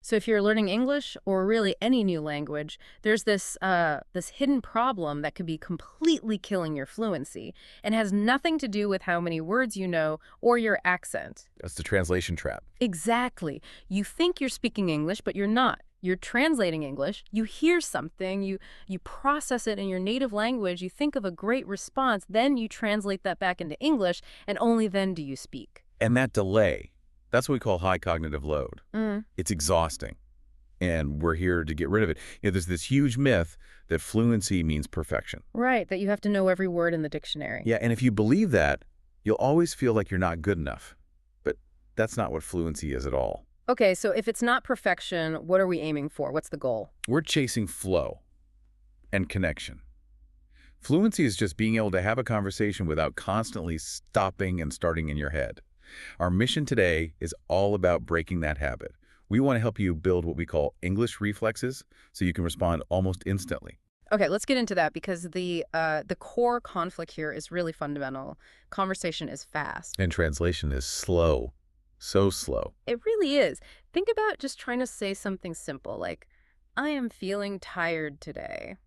So if you're learning English or really any new language, there's this hidden problem that could be completely killing your fluency and has nothing to do with how many words you know or your accent. That's the translation trap. Exactly. You think you're speaking English, but you're not. You're translating English. You hear something, you process it in your native language, you think of a great response, then you translate that back into English, and only then do you speak. And that delay, that's what we call high cognitive load. Mm. It's exhausting, and we're here to get rid of it. There's this huge myth that fluency means perfection. Right, that you have to know every word in the dictionary. Yeah, and if you believe that, you'll always feel like you're not good enough. But that's not what fluency is at all. Okay, so if it's not perfection, what are we aiming for? What's the goal? We're chasing flow and connection. Fluency is just being able to have a conversation without constantly stopping and starting in your head. Our mission today is all about breaking that habit. We want to help you build what we call English reflexes so you can respond almost instantly. Okay, let's get into that because the core conflict here is really fundamental. Conversation is fast. And translation is slow. So slow. It really is. Think about just trying to say something simple like, I am feeling tired today.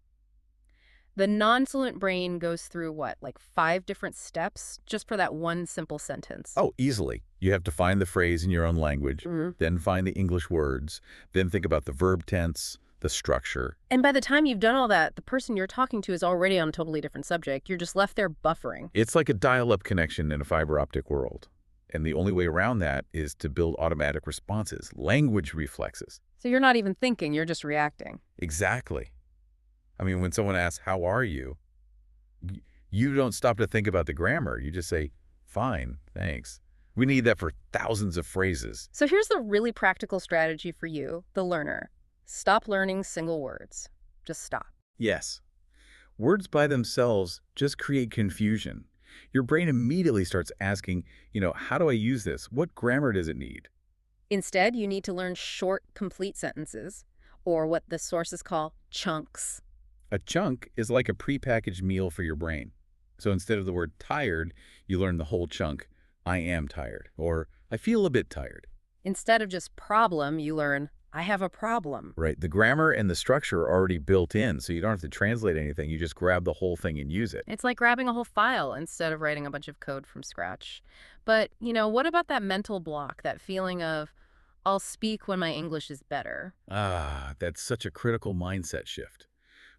The non-fluent brain goes through what, like 5 different steps just for that one simple sentence? Oh, easily. You have to find the phrase in your own language, then find the English words, then think about the verb tense, the structure. And by the time you've done all that, the person you're talking to is already on a totally different subject. You're just left there buffering. It's like a dial-up connection in a fiber optic world. And the only way around that is to build automatic responses, language reflexes. So you're not even thinking, you're just reacting. Exactly. I mean, when someone asks, how are you? You don't stop to think about the grammar. You just say, fine, thanks. We need that for thousands of phrases. So here's the really practical strategy for you, the learner. Stop learning single words. Just stop. Yes. Words by themselves just create confusion. Your brain immediately starts asking, how do I use this? What grammar does it need? Instead, you need to learn short, complete sentences, or what the sources call chunks. A chunk is like a prepackaged meal for your brain. So instead of the word tired, you learn the whole chunk. I am tired, or I feel a bit tired. Instead of just problem, you learn, I have a problem. Right. The grammar and the structure are already built in, so you don't have to translate anything. You just grab the whole thing and use it. It's like grabbing a whole file instead of writing a bunch of code from scratch. But, what about that mental block, that feeling of, I'll speak when my English is better? Ah, that's such a critical mindset shift.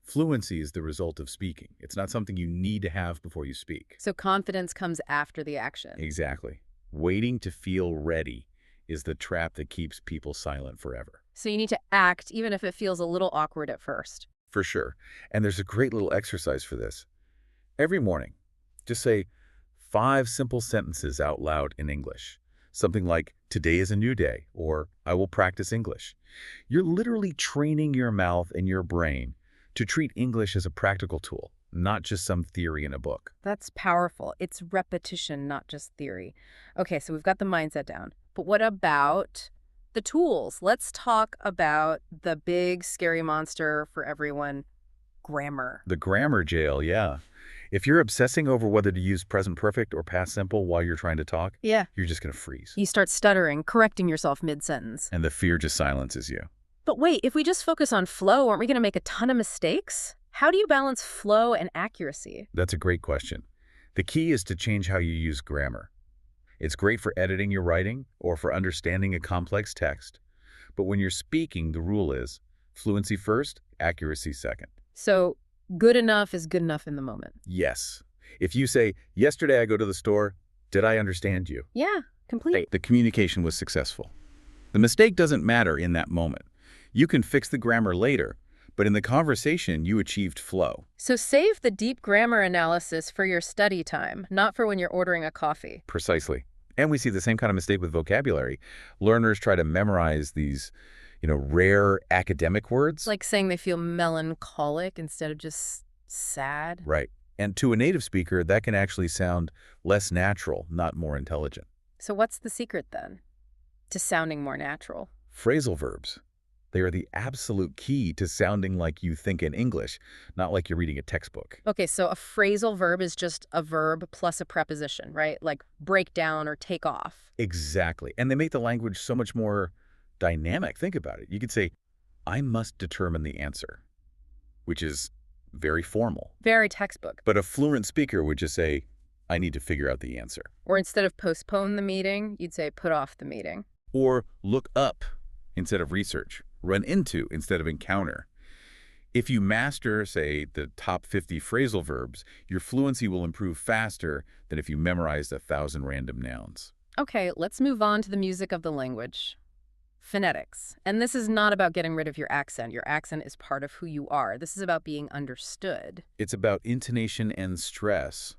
Fluency is the result of speaking. It's not something you need to have before you speak. So confidence comes after the action. Exactly. Waiting to feel ready is the trap that keeps people silent forever. So you need to act even if it feels a little awkward at first. For sure. And there's a great little exercise for this. Every morning, just say 5 simple sentences out loud in English. Something like, today is a new day, or I will practice English. You're literally training your mouth and your brain to treat English as a practical tool, not just some theory in a book. That's powerful. It's repetition, not just theory. Okay, so we've got the mindset down. But what about the tools? Let's talk about the big, scary monster for everyone, grammar. The grammar jail, yeah. If you're obsessing over whether to use present perfect or past simple while you're trying to talk, Yeah. you're just going to freeze. You start stuttering, correcting yourself mid-sentence. And the fear just silences you. But wait, if we just focus on flow, aren't we going to make a ton of mistakes? How do you balance flow and accuracy? That's a great question. The key is to change how you use grammar. It's great for editing your writing or for understanding a complex text. But when you're speaking, the rule is fluency first, accuracy second. So good enough is good enough in the moment. Yes. If you say, yesterday I go to the store, did I understand you? Yeah, complete. The communication was successful. The mistake doesn't matter in that moment. You can fix the grammar later, but in the conversation, you achieved flow. So save the deep grammar analysis for your study time, not for when you're ordering a coffee. Precisely. And we see the same kind of mistake with vocabulary. Learners try to memorize these, rare academic words. Like saying they feel melancholic instead of just sad. Right. And to a native speaker, that can actually sound less natural, not more intelligent. So what's the secret then to sounding more natural? Phrasal verbs. They are the absolute key to sounding like you think in English, not like you're reading a textbook. Okay, so a phrasal verb is just a verb plus a preposition, right? Like break down or take off. Exactly. And they make the language so much more dynamic. Think about it. You could say, I must determine the answer, which is very formal. Very textbook. But a fluent speaker would just say, I need to figure out the answer. Or instead of postpone the meeting, you'd say put off the meeting. Or look up instead of research. Run into instead of encounter. If you master, say, the top 50 phrasal verbs, your fluency will improve faster than if you memorized 1,000 random nouns. Okay, let's move on to the music of the language. Phonetics. And this is not about getting rid of your accent. Your accent is part of who you are. This is about being understood. It's about intonation and stress.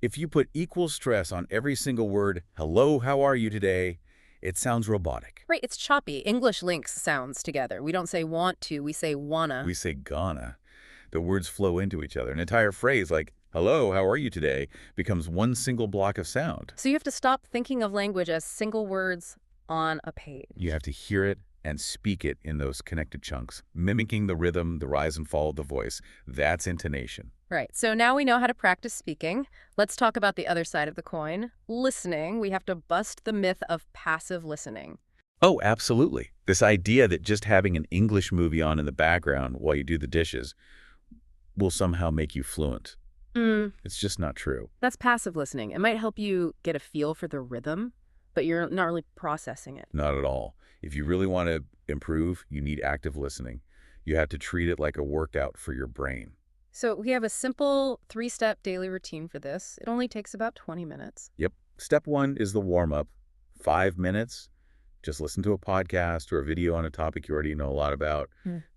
If you put equal stress on every single word, hello, how are you today, it sounds robotic. Right, it's choppy. English links sounds together. We don't say want to, we say wanna. We say gonna. The words flow into each other. An entire phrase like, hello, how are you today, becomes one single block of sound. So you have to stop thinking of language as single words on a page. You have to hear it and speak it in those connected chunks, mimicking the rhythm, the rise and fall of the voice. That's intonation. Right, so now we know how to practice speaking. Let's talk about the other side of the coin. Listening. We have to bust the myth of passive listening. Oh, absolutely. This idea that just having an English movie on in the background while you do the dishes will somehow make you fluent. It's just not true. That's passive listening. It might help you get a feel for the rhythm, but you're not really processing it. Not at all. If you really want to improve, you need active listening. You have to treat it like a workout for your brain. So we have a simple 3-step daily routine for this. It only takes about 20 minutes. Yep. Step 1 is the warm-up. 5 minutes. Just listen to a podcast or a video on a topic you already know a lot about,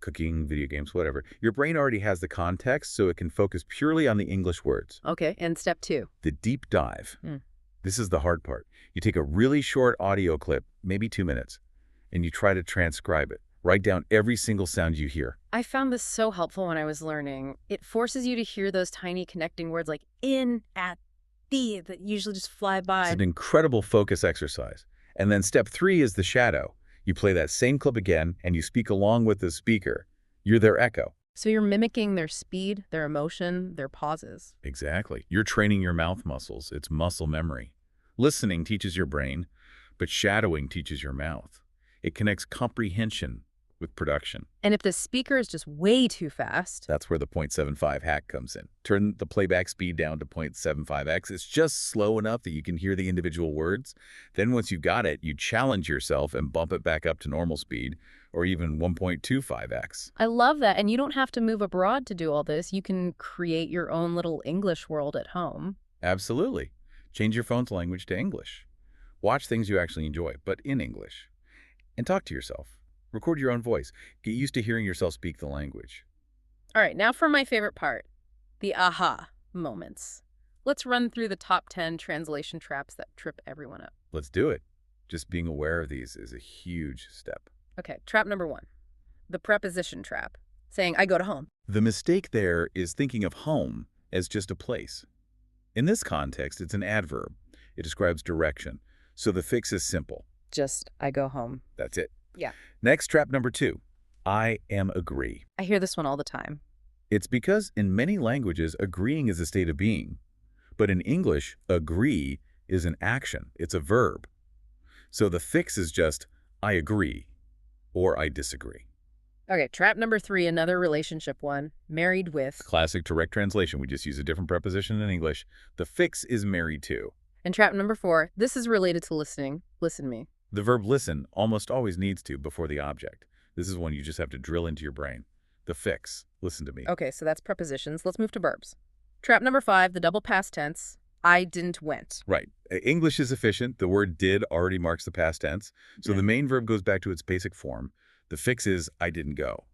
cooking, video games, whatever. Your brain already has the context, so it can focus purely on the English words. Okay, and step 2. The deep dive. This is the hard part. You take a really short audio clip, maybe 2 minutes, and you try to transcribe it. Write down every single sound you hear. I found this so helpful when I was learning. It forces you to hear those tiny connecting words like in, at, the, that usually just fly by. It's an incredible focus exercise. And then step 3 is the shadow. You play that same clip again, and you speak along with the speaker. You're their echo. So you're mimicking their speed, their emotion, their pauses. Exactly. You're training your mouth muscles. It's muscle memory. Listening teaches your brain, but shadowing teaches your mouth. It connects comprehension with production. And if the speaker is just way too fast, that's where the 0.75 hack comes in. Turn the playback speed down to 0.75x. It's just slow enough that you can hear the individual words. Then once you've got it, you challenge yourself and bump it back up to normal speed, or even 1.25x. I love that. And you don't have to move abroad to do all this. You can create your own little English world at home. Absolutely. Change your phone's language to English. Watch things you actually enjoy, but in English. And talk to yourself. Record your own voice. Get used to hearing yourself speak the language. All right, now for my favorite part, the aha moments. Let's run through the top 10 translation traps that trip everyone up. Let's do it. Just being aware of these is a huge step. Okay, trap number 1, the preposition trap, saying, I go to home. The mistake there is thinking of home as just a place. In this context, it's an adverb. It describes direction. So the fix is simple. Just, I go home. That's it. Yeah. Next, trap number 2, I am agree. I hear this one all the time. It's because in many languages, agreeing is a state of being. But in English, agree is an action. It's a verb. So the fix is just, I agree or I disagree. Okay, trap number 3, another relationship one, married with. Classic direct translation. We just use a different preposition in English. The fix is married to. And trap number 4, this is related to listening. Listen to me. The verb listen almost always needs to before the object. This is one you just have to drill into your brain. The fix, listen to me. Okay, so that's prepositions. Let's move to verbs. Trap number 5, the double past tense. I didn't went. Right. English is efficient. The word did already marks the past tense. So the main verb goes back to its basic form. The fix is I didn't go.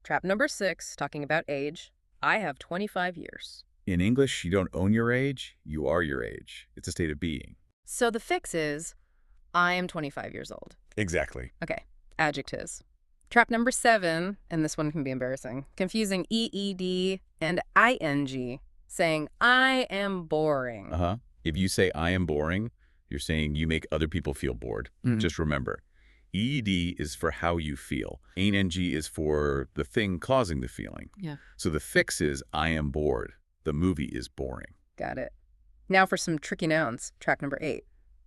Trap number 6, talking about age. I have 25 years. In English, you don't own your age. You are your age. It's a state of being. So the fix is I am 25 years old. Exactly. Okay, adjectives. Trap number 7, and this one can be embarrassing, confusing EED and ING, saying I am boring. If you say I am boring, you're saying you make other people feel bored. Just remember, EED is for how you feel. ING is for the thing causing the feeling. Yeah. So the fix is I am bored. The movie is boring. Got it. Now for some tricky nouns. Trap number 8.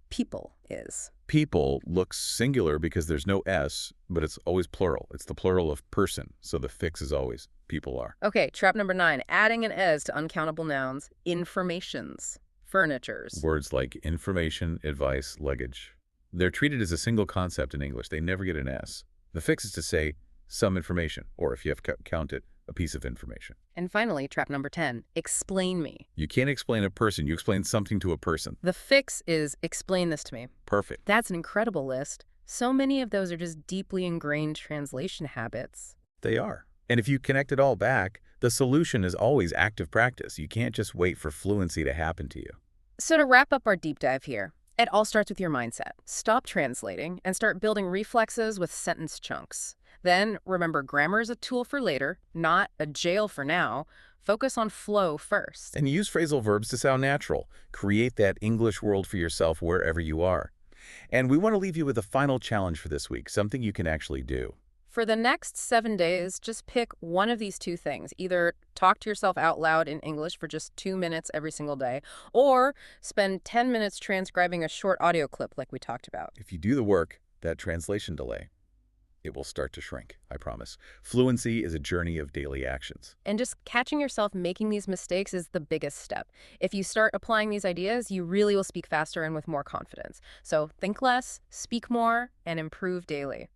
People is. People looks singular because there's no S, but it's always plural. It's the plural of person, so the fix is always people are. Okay, trap number 9, adding an "es" to uncountable nouns. Informations, furnitures. Words like information, advice, luggage. They're treated as a single concept in English. They never get an S. The fix is to say some information, or if you have counted, a piece of information. And finally, trap number 10, explain me. You can't explain a person. You explain something to a person. The fix is explain this to me. Perfect. That's an incredible list. So many of those are just deeply ingrained translation habits. They are. And if you connect it all back, the solution is always active practice. You can't just wait for fluency to happen to you. So to wrap up our deep dive here, it all starts with your mindset. Stop translating and start building reflexes with sentence chunks. Then remember, grammar is a tool for later, not a jail for now. Focus on flow first. And use phrasal verbs to sound natural. Create that English world for yourself wherever you are. And we want to leave you with a final challenge for this week, something you can actually do. For the next 7 days, just pick one of these two things. Either talk to yourself out loud in English for just 2 minutes every single day, or spend 10 minutes transcribing a short audio clip like we talked about. If you do the work, that translation delay, it will start to shrink, I promise. Fluency is a journey of daily actions. And just catching yourself making these mistakes is the biggest step. If you start applying these ideas, you really will speak faster and with more confidence. So think less, speak more, and improve daily.